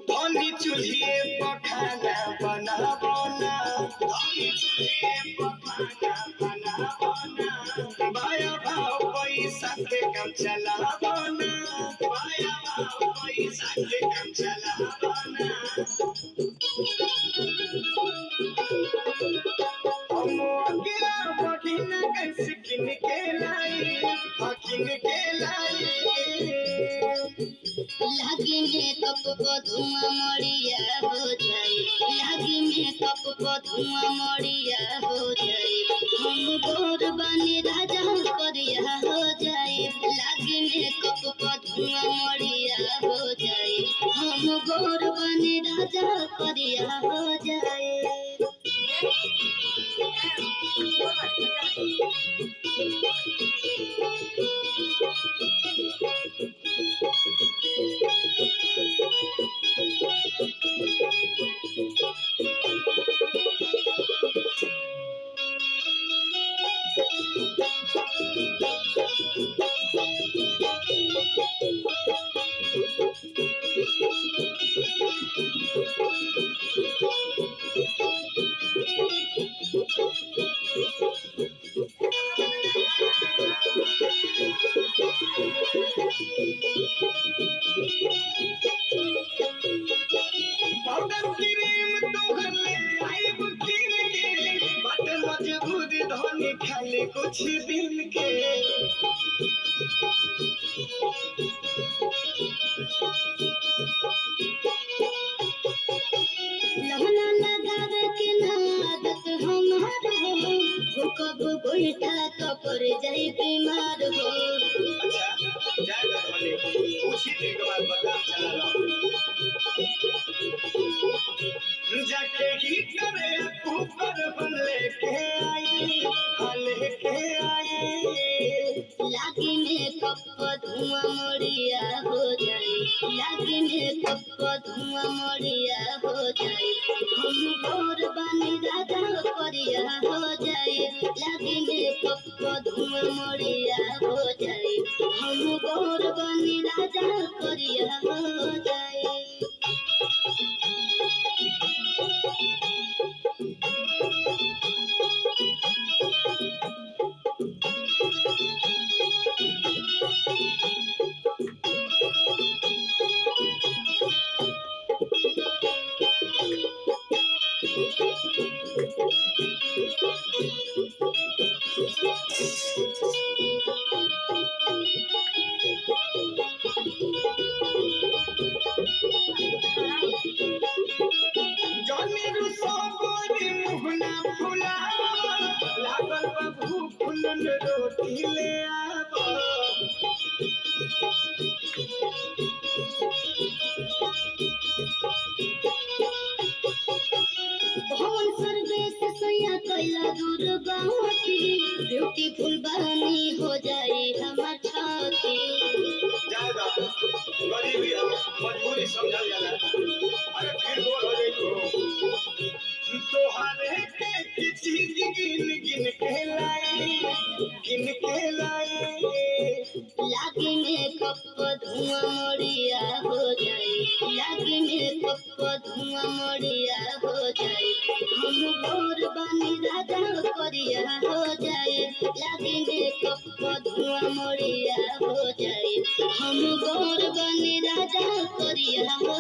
धनी चूल्हे पर खाना बनाबो ना, धनी चूल्हे पर खाना बनाबो ना, बाया भाव पैसा के काम चलाबो ना, बाया भाव पैसा के काम चलाबो ना। हम अकेला बहिना कैसे किन के लाई, किन के लाई। लागी मेकअप को धुआं मड़िया हो जाए, लागी मेकअप को धुआं मड़िया हो जाए, हम गोर बने राजा करिया हो जाए, लागी मेकअप को धुआं मड़िया हो जाए, हम गोर बने राजा करिया हो जाए। पाउडर क्रीम तोहर ले आइब किन के, बाटे मजबूर धनी खाली कुछ दिन के। लहना लगावे के ना आदत हमार हो, वो कब बैठा तो पर जाई बीमार हो। अच्छा जाएगा भले, कुछ ही दिन के बाद बदलाव चला रहा। जाके ही करे ऊपर बन लेके आई, लेके आई। लागी मेकअप को धुआं मड़िया हो जाए, लागी मेकअप को धुआं मड़िया हो जाए, हम गोर बने राजा करिया हो जाए, लागी मेकअप को धुआं मड़िया हो जाए, हम गोर बने राजा करिया हो जाए। जनी रुसो गोरी मुहना फुला, लागल बा भूख फुलन रोटी ले आबो। भवन सर्वेश सैया कैला दूर बाटी, ब्यूटीफुल बनी हो जाए हमार छाती। जाएगा गरीबी है, मजबूरी समझल जाला। अरे फिर बोल हो जाई तोहारे के चीज गिन गिन के लाई, गिन के लाई। लागी मेकअप को धुआं मड़िया हो जाए, लागी मेकअप को धुआं मड़िया हो जाए, हम गोर बने राजा करिया हो जाए, लागी मेकअप को धुआं मड़िया हो जाए, हम गोर बने राजा करिया हो